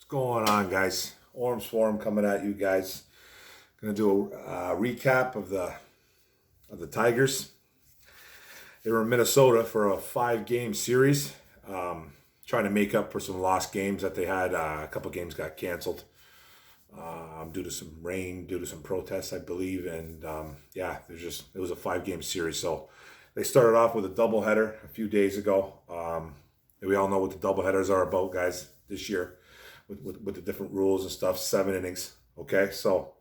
Going on, guys? Orms Forum coming at you guys. Gonna do a recap of the Tigers. They were in Minnesota for a 5-game series, trying to make up for some lost games that they had. A couple games got canceled due to some rain, due to some protests, I believe, and it was a 5-game series. So they started off with a doubleheader a few days ago. We all know what the doubleheaders are about, guys, this year. With the different rules and stuff, 7 innings. Okay, so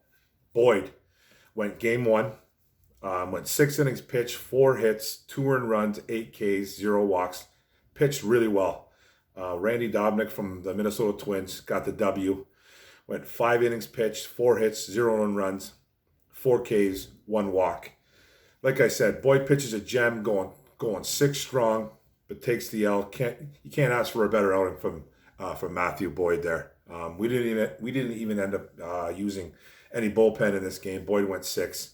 Boyd went game 1, went 6 innings pitched, 4 hits, 2 earned runs, 8 Ks, 0 walks. Pitched really well. Randy Dobnak from the Minnesota Twins got the W. Went 5 innings pitched, 4 hits, 0 earned runs, 4 Ks, 1 walk. Like I said, Boyd pitches a gem, going 6 strong, but takes the L. You can't ask for a better outing from Matthew Boyd there. We didn't even end up using any bullpen in this game. Boyd went 6,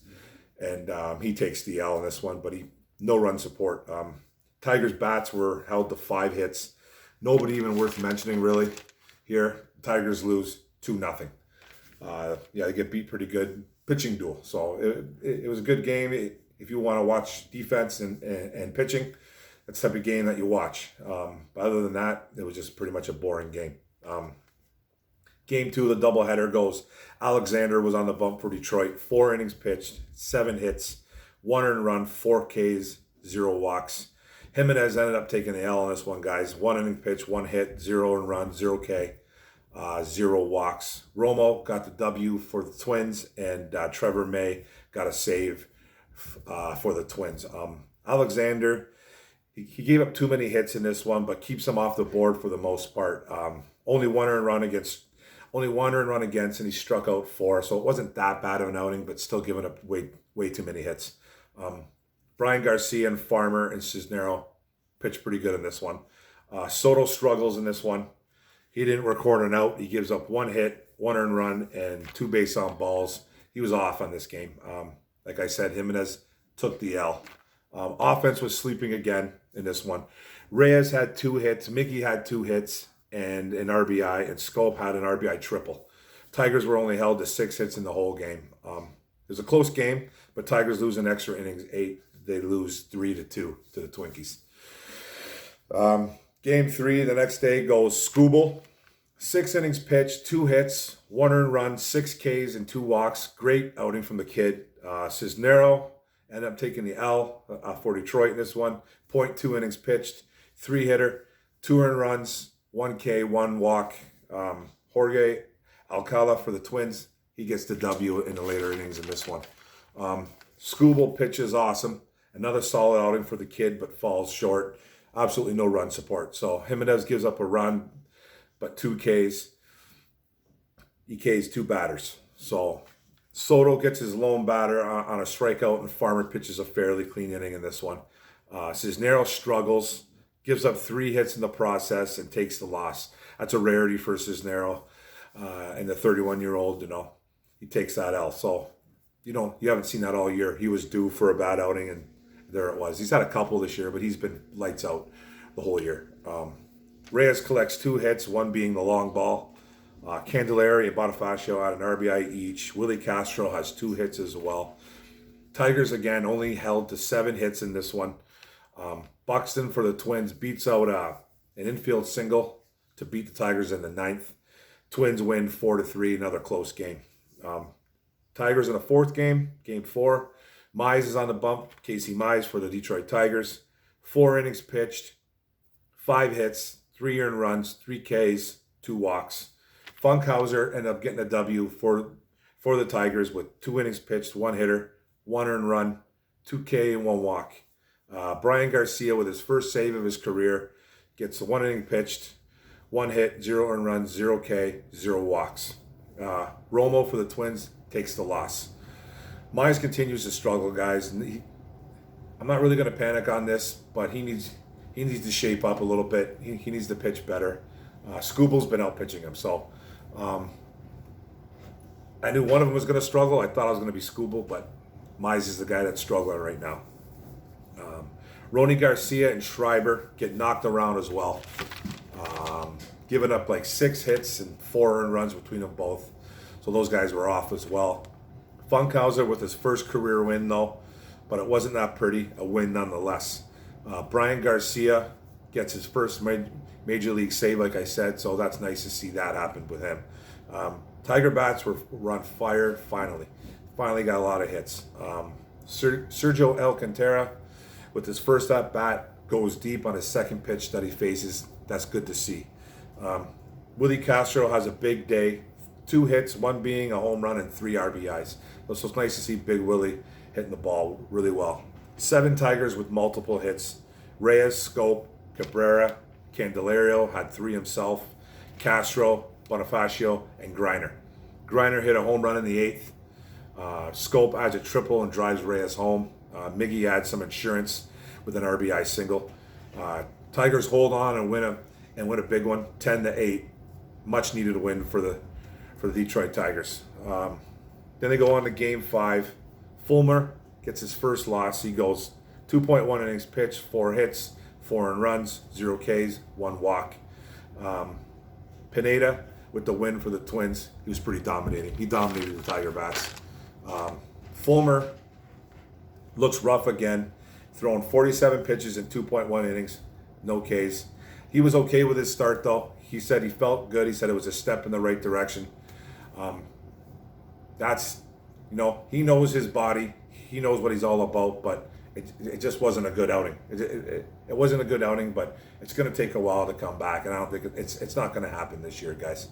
and he takes the L in this one, but no run support. Tigers bats were held to 5 hits. Nobody even worth mentioning really here. Tigers lose 2-0. They get beat pretty good. Pitching duel. So it was a good game. If you want to watch defense and pitching, that's the type of game that you watch. But other than that, it was just pretty much a boring game. Game 2, the doubleheader goes. Alexander was on the bump for Detroit. 4 innings pitched, 7 hits, 1 earned run, 4 Ks, 0 walks. Jimenez ended up taking the L on this one, guys. 1 inning pitch, 1 hit, 0 earned run, 0 K, 0 walks. Romo got the W for the Twins, and Trevor May got a save for the Twins. Alexander, he gave up too many hits in this one, but keeps them off the board for the most part. Only one earned run against, and he struck out 4. So it wasn't that bad of an outing, but still giving up way too many hits. Brian Garcia and Farmer and Cisnero pitched pretty good in this one. Soto struggles in this one. He didn't record an out. He gives up 1 hit, 1 earned run, and 2 base on balls. He was off on this game. Like I said, Jimenez took the L. Offense was sleeping again in this one. Reyes had 2 hits. Mickey had 2 hits and an RBI, and Scope had an RBI triple. Tigers were only held to 6 hits in the whole game. It was a close game, but Tigers lose in extra innings 8. They lose 3-2 to the Twinkies. Game 3 the next day goes Skubal. 6 innings pitched, 2 hits, 1 earned run, 6 Ks, and 2 walks. Great outing from the kid. Cisnero ended up taking the L for Detroit in this one. 0.2 innings pitched, 3-hitter, 2 earned runs, 1 K, 1 walk. Jorge Alcala for the Twins. He gets the W in the later innings in this one. Skubal pitches awesome. Another solid outing for the kid, but falls short. Absolutely no run support. So Jimenez gives up a run, but 2 Ks. He Ks 2 batters. So Soto gets his lone batter on a strikeout, and Farmer pitches a fairly clean inning in this one. Cisneros struggles, gives up 3 hits in the process, and takes the loss. That's a rarity for Cisneros, and the 31-year-old, he takes that L. So, you haven't seen that all year. He was due for a bad outing, and there it was. He's had a couple this year, but he's been lights out the whole year. Reyes collects 2 hits, 1 being the long ball. Candelaria and Bonifacio had an RBI each. Willie Castro has 2 hits as well. Tigers, again, only held to 7 hits in this one. Buxton for the Twins beats out an infield single to beat the Tigers in the 9th. Twins win 4-3, another close game. Tigers in the 4th game, game 4. Mize is on the bump. Casey Mize for the Detroit Tigers. 4 innings pitched, 5 hits, 3 earned runs, 3 Ks, 2 walks. Funkhauser ended up getting a W for the Tigers with 2 innings pitched, 1 hitter, 1 earned run, 2 K, and 1 walk. Brian Garcia, with his first save of his career, gets 1 inning pitched, 1 hit, 0 earned runs, 0 K, 0 walks. Romo for the Twins takes the loss. Mize continues to struggle, guys. I'm not really going to panic on this, but he needs to shape up a little bit. He needs to pitch better. Skubal's been out pitching him, so I knew one of them was going to struggle. I thought I was going to be Skubal, but Mize is the guy that's struggling right now. Rony Garcia and Schreiber get knocked around as well. giving up like 6 hits and 4 earned runs between them both. So those guys were off as well. Funkhauser with his first career win though, but it wasn't that pretty, a win nonetheless. Brian Garcia gets his first major league save, like I said, so that's nice to see that happen with him. Tiger bats were on fire finally. Finally got a lot of hits. Sergio Alcantara with his first at bat goes deep on his second pitch that he faces. That's good to see. Willie Castro has a big day. 2 hits, 1 being a home run and 3 RBIs. So it's nice to see Big Willie hitting the ball really well. 7 Tigers with multiple hits. Reyes, Scope, Cabrera, Candelario had 3 himself. Castro, Bonifacio, and Griner. Griner hit a home run in the 8th. Scope adds a triple and drives Reyes home. Miggy adds some insurance with an RBI single. Tigers hold on and win a big one, 10-8. Much needed win for the Detroit Tigers. Then they go on to Game 5. Fulmer gets his first loss. He goes 2.1 innings pitched, 4 hits, 4 earned runs, 0 Ks, 1 walk. Pineda with the win for the Twins. He was pretty dominating. He dominated the Tiger bats. Fulmer looks rough again, throwing 47 pitches in 2.1 innings, no Ks. He was okay with his start though. He said he felt good. He said it was a step in the right direction. He knows his body. He knows what he's all about, but it just wasn't a good outing. It wasn't a good outing, but it's going to take a while to come back, and I don't think it's not going to happen this year, guys.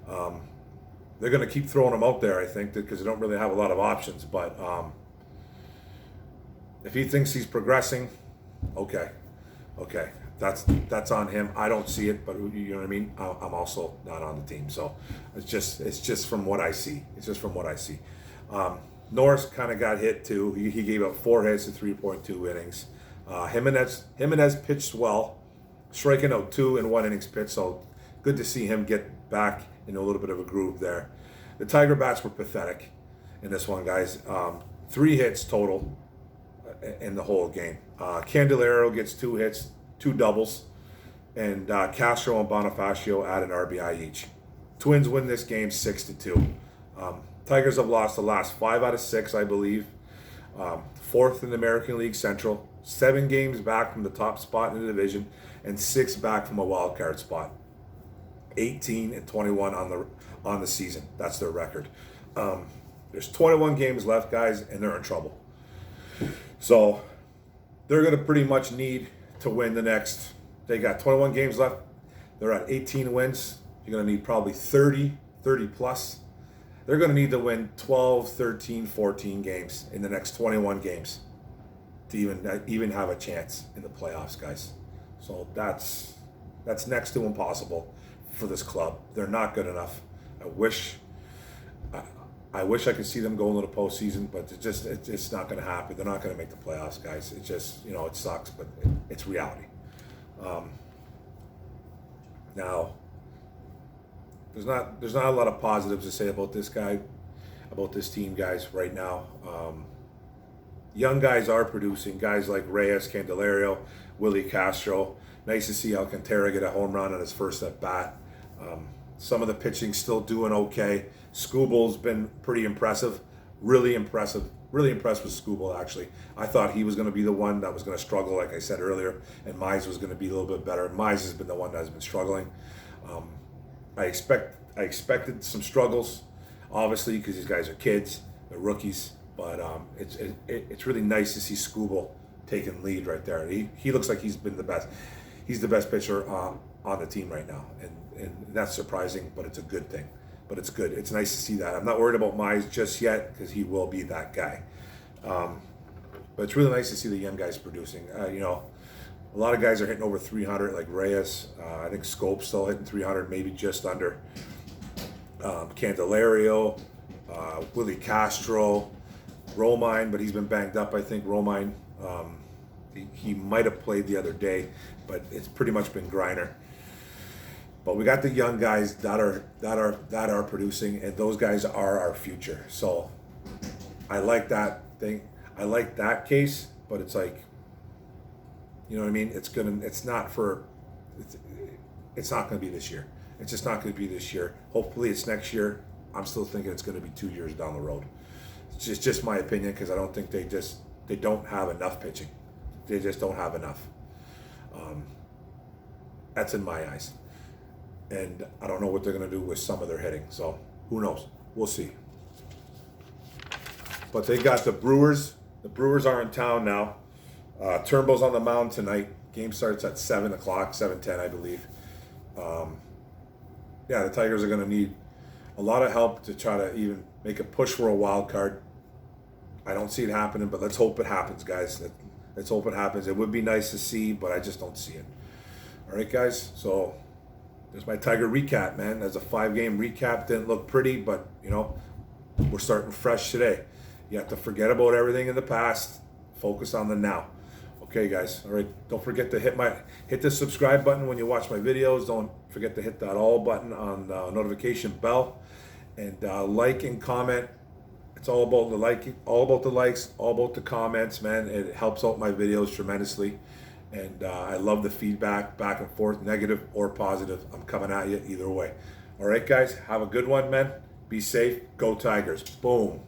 They're going to keep throwing him out there, I think, because they don't really have a lot of options. But if he thinks he's progressing, okay, that's on him. I don't see it, but you know what I mean. I'm also not on the team, so it's just from what I see. It's just from what I see. Norris kind of got hit too. He gave up 4 hits in 3.2 innings. Jimenez pitched well, striking out 2 in 1 innings pitched. So good to see him get back in a little bit of a groove there. The Tiger bats were pathetic in this one, guys. 3 hits total in the whole game. Candelario gets 2 hits, 2 doubles, and Castro and Bonifacio add an RBI each. Twins win this game 6-2. Tigers have lost the last 5 out of 6, I believe. 4th in the American League Central, 7 games back from the top spot in the division, and 6 back from a wild card spot. 18-21 on the season. That's their record. There's 21 games left, guys, and they're in trouble. So they're going to pretty much need to win the next. They got 21 games left. They're at 18 wins. You're going to need probably 30 plus. They're going to need to win 12, 13, 14 games in the next 21 games to even have a chance in the playoffs, guys. So that's next to impossible for this club. They're not good enough. I wish I could see them go into the postseason, but it's not going to happen. They're not going to make the playoffs, guys. It just, it sucks, but it's reality. Now, there's not a lot of positives to say about this team, guys, right now. Young guys are producing, guys like Reyes, Candelario, Willie Castro. Nice to see Alcantara get a home run on his first at bat. Some of the pitching still doing okay. Skubal's been pretty impressive, really impressed with Skubal, actually. I thought he was going to be the one that was going to struggle, like I said earlier, and Mize was going to be a little bit better. Mize has been the one that has been struggling. I expected some struggles, obviously, because these guys are kids, they're rookies, but it's really nice to see Skubal taking lead right there. He looks like he's been the best. He's the best pitcher on the team right now, and that's surprising, but it's a good thing. But it's good. It's nice to see that. I'm not worried about Mize just yet because he will be that guy. But it's really nice to see the young guys producing. A lot of guys are hitting over 300, like Reyes. I think Scope's still hitting 300, maybe just under. Candelario, Willie Castro, Romine, but he's been banged up. I think Romine. He might have played the other day, but it's pretty much been Griner. But we got the young guys that are producing, and those guys are our future. So I like that thing. I like that case, but it's like, you know what I mean? It's not gonna be this year. It's just not going to be this year. Hopefully it's next year. I'm still thinking it's going to be 2 years down the road. It's just my opinion, because I don't think they don't have enough pitching. They just don't have enough. That's in my eyes. And I don't know what they're going to do with some of their hitting. So who knows? We'll see. But they got the Brewers. The Brewers are in town now. Turnbull's on the mound tonight. Game starts at 7 o'clock, 7:10, I believe. Yeah, the Tigers are going to need a lot of help to try to even make a push for a wild card. I don't see it happening, but let's hope it happens, guys. Let's hope it happens. It would be nice to see, but I just don't see it. All right, guys. So there's my Tiger recap, man. There's a 5-game recap. Didn't look pretty, but, you know, we're starting fresh today. You have to forget about everything in the past. Focus on the now. Okay, guys. All right. Don't forget to hit the subscribe button when you watch my videos. Don't forget to hit that all button on the notification bell, and like and comment. It's all about the likes, all about the comments, man. It helps out my videos tremendously, and I love the feedback back and forth, negative or positive. I'm coming at you either way. All right, guys. Have a good one, man. Be safe. Go Tigers. Boom.